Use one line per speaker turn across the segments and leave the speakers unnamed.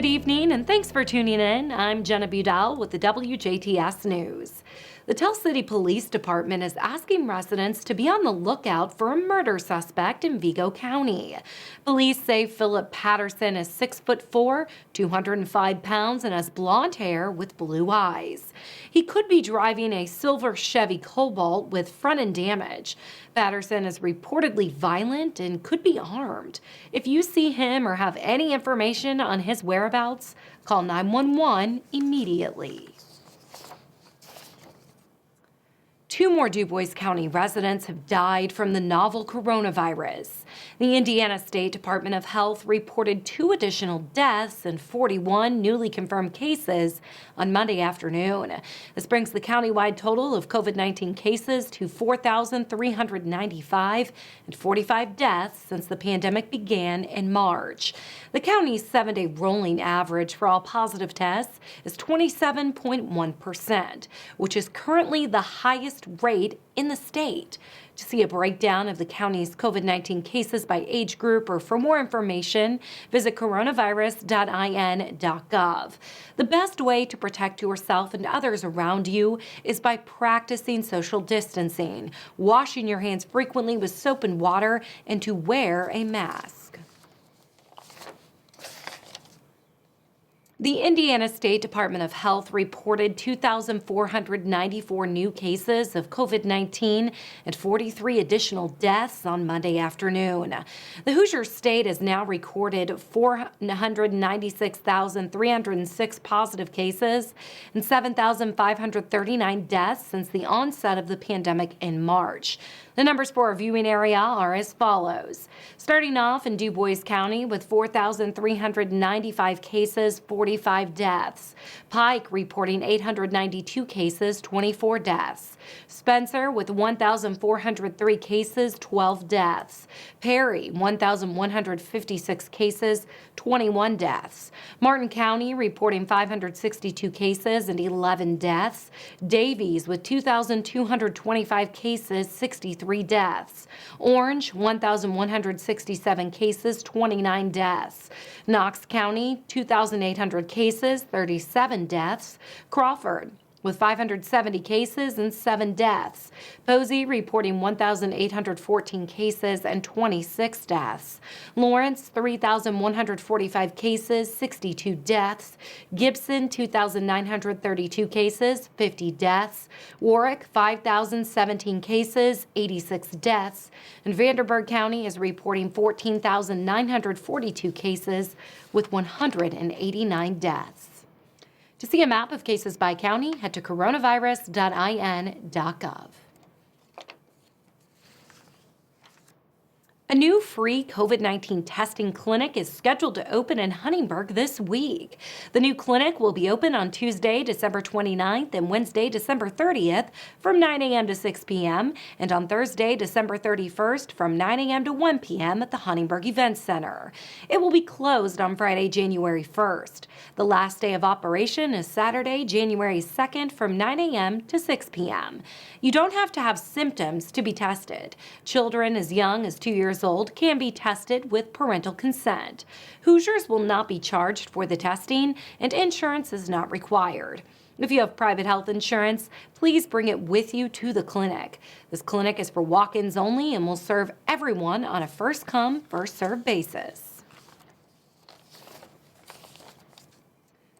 Good evening, and thanks for tuning in. I'm Jenna Budell with the WJTS News. The Tell City Police Department is asking residents to be on the lookout for a murder suspect in Vigo County. Police say Philip Patterson is 6'4", 205 pounds, and has blonde hair with blue eyes. He could be driving a silver Chevy Cobalt with front-end damage. Patterson is reportedly violent and could be armed. If you see him or have any information on his whereabouts, call 911 immediately. 2 more Dubois County residents have died from the novel coronavirus. The Indiana State Department of Health reported 2 additional deaths and 41 newly confirmed cases on Monday afternoon. This brings the countywide total of COVID-19 cases to 4,395 and 45 deaths since the pandemic began in March. The county's 7-day rolling average for all positive tests is 27.1%, which is currently the highest rate in the state. To see a breakdown of the county's COVID-19 cases by age group or for more information, visit coronavirus.in.gov. The best way to protect yourself and others around you is by practicing social distancing, washing your hands frequently with soap and water, and to wear a mask. The Indiana State Department of Health reported 2,494 new cases of COVID-19 and 43 additional deaths on Monday afternoon. The Hoosier State has now recorded 496,306 positive cases and 7,539 deaths since the onset of the pandemic in March. The numbers for our viewing area are as follows. Starting off in Dubois County with 4,395 cases, 45 deaths. Pike reporting 892 cases, 24 deaths. Spencer with 1,403 cases, 12 deaths. Perry, 1,156 cases, 21 deaths. Martin County reporting 562 cases and 11 deaths. Davies with 2,225 cases, 63 deaths. Orange, 1,167 cases, 29 deaths. Knox County, 2,800 cases, 37 deaths. Crawford, with 570 cases and 7 deaths. Posey reporting 1,814 cases and 26 deaths. Lawrence, 3,145 cases, 62 deaths. Gibson, 2,932 cases, 50 deaths. Warwick, 5,017 cases, 86 deaths. And Vanderburgh County is reporting 14,942 cases with 189 deaths. To see a map of cases by county, head to coronavirus.in.gov. A new free COVID-19 testing clinic is scheduled to open in Huntingburg this week. The new clinic will be open on Tuesday, December 29th and Wednesday, December 30th from 9 a.m. to 6 p.m. and on Thursday, December 31st from 9 a.m. to 1 p.m. at the Huntingburg Event Center. It will be closed on Friday, January 1st. The last day of operation is Saturday, January 2nd from 9 a.m. to 6 p.m. You don't have to have symptoms to be tested. Children as young as 2 years old can be tested with parental consent. Hoosiers will not be charged for the testing, and insurance is not required. If you have private health insurance, please bring it with you to the clinic. This clinic is for walk-ins only and will serve everyone on a first-come, first-served basis.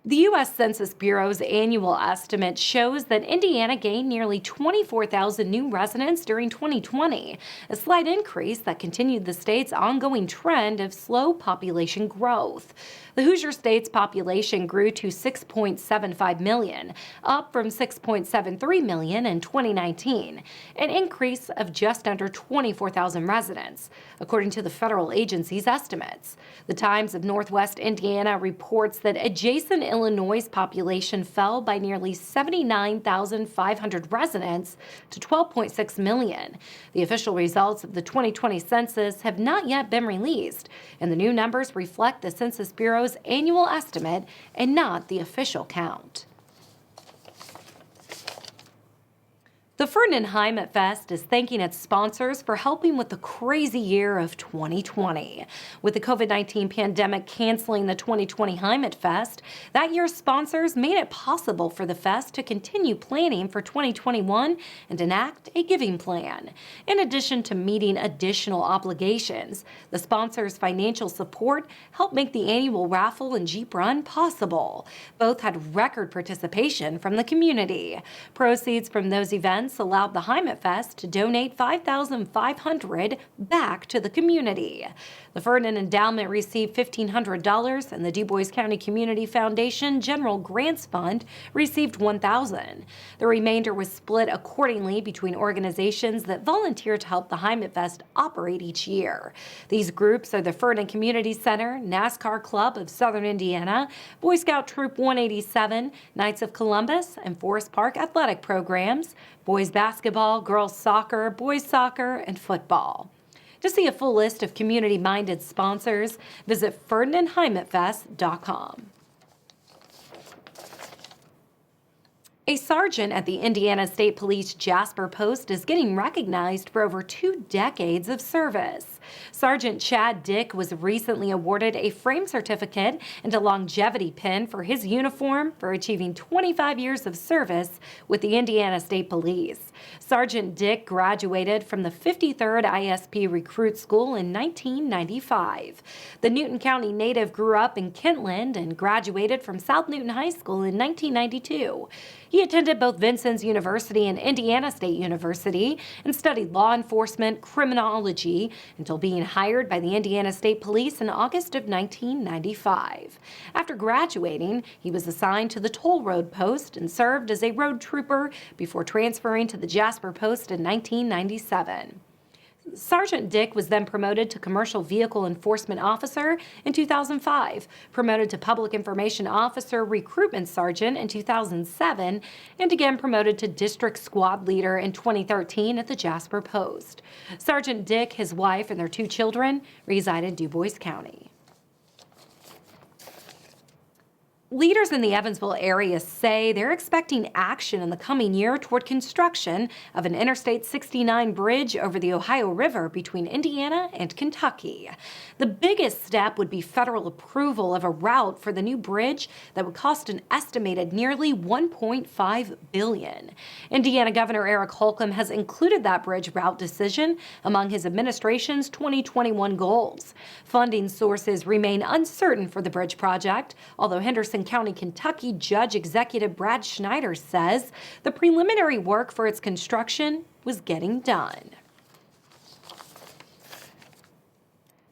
The U.S. Census Bureau's annual estimate shows that Indiana gained nearly 24,000 new residents during 2020, a slight increase that continued the state's ongoing trend of slow population growth. The Hoosier State's population grew to 6.75 million, up from 6.73 million in 2019, an increase of just under 24,000 residents, according to the federal agency's estimates. The Times of Northwest Indiana reports that adjacent Illinois' population fell by nearly 79,500 residents to 12.6 million. The official results of the 2020 census have not yet been released, and the new numbers reflect the Census Bureau's annual estimate and not the official count. The Fernandheim Fest is thanking its sponsors for helping with the crazy year of 2020. With the COVID-19 pandemic canceling the 2020 Heimat Fest, that year's sponsors made it possible for the fest to continue planning for 2021 and enact a giving plan. In addition to meeting additional obligations, the sponsors' financial support helped make the annual raffle and Jeep run possible. Both had record participation from the community. Proceeds from those events allowed the Heimat Fest to donate $5,500 back to the community. The Ferdinand Endowment received $1,500 and the Dubois County Community Foundation General Grants Fund received $1,000. The remainder was split accordingly between organizations that volunteer to help the Heimat Fest operate each year. These groups are the Ferdinand Community Center, NASCAR Club of Southern Indiana, Boy Scout Troop 187, Knights of Columbus, and Forest Park athletic programs, boys basketball, girls soccer, boys soccer, and football. To see a full list of community-minded sponsors, visit FerdinandHeimatFest.com. A sergeant at the Indiana State Police Jasper Post is getting recognized for over 2 decades of service. Sergeant Chad Dick was recently awarded a frame certificate and a longevity pin for his uniform for achieving 25 years of service with the Indiana State Police. Sergeant Dick graduated from the 53rd ISP Recruit School in 1995. The Newton County native grew up in Kentland and graduated from South Newton High School in 1992. He attended both Vincennes University and Indiana State University and studied law enforcement criminology until being hired by the Indiana State Police in August of 1995. After graduating, he was assigned to the Toll Road Post and served as a road trooper before transferring to the Jasper Post in 1997. Sergeant Dick was then promoted to Commercial Vehicle Enforcement Officer in 2005, promoted to Public Information Officer Recruitment Sergeant in 2007, and again promoted to District Squad Leader in 2013 at the Jasper Post. Sergeant Dick, his wife, and their 2 children reside in Dubois County. Leaders in the Evansville area say they're expecting action in the coming year toward construction of an Interstate 69 bridge over the Ohio River between Indiana and Kentucky. The biggest step would be federal approval of a route for the new bridge that would cost an estimated nearly $1.5 billion. Indiana Governor Eric Holcomb has included that bridge route decision among his administration's 2021 goals. Funding sources remain uncertain for the bridge project, although Henderson County, Kentucky Judge Executive Brad Schneider says the preliminary work for its construction was getting done.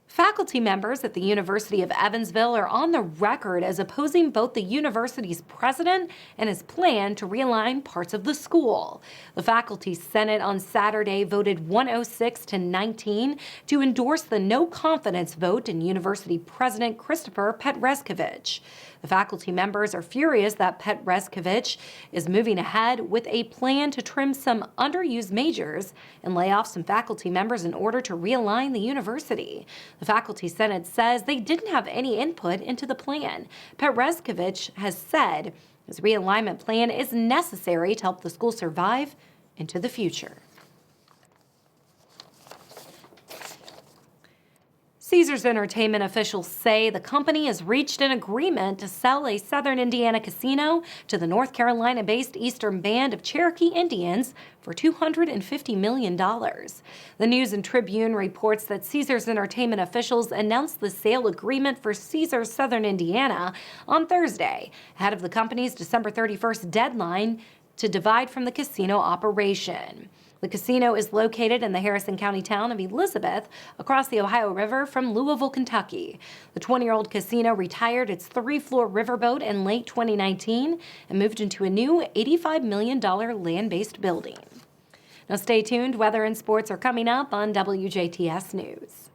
Faculty members at the University of Evansville are on the record as opposing both the university's president and his plan to realign parts of the school. The Faculty Senate on Saturday voted 106 to 19 to endorse the no confidence vote in University President Christopher Petrezkovich. The faculty members are furious that Petrezkovich is moving ahead with a plan to trim some underused majors and lay off some faculty members in order to realign the university. The Faculty Senate says they didn't have any input into the plan. Petrezkovich has said his realignment plan is necessary to help the school survive into the future. Caesars Entertainment officials say the company has reached an agreement to sell a Southern Indiana casino to the North Carolina-based Eastern Band of Cherokee Indians for $250 million. The News and Tribune reports that Caesars Entertainment officials announced the sale agreement for Caesars Southern Indiana on Thursday, ahead of the company's December 31st deadline to divide from the casino operation. The casino is located in the Harrison County town of Elizabeth, across the Ohio River from Louisville, Kentucky. The 20-year-old casino retired its 3-floor riverboat in late 2019 and moved into a new $85 million land-based building. Now stay tuned. Weather and sports are coming up on WJTS News.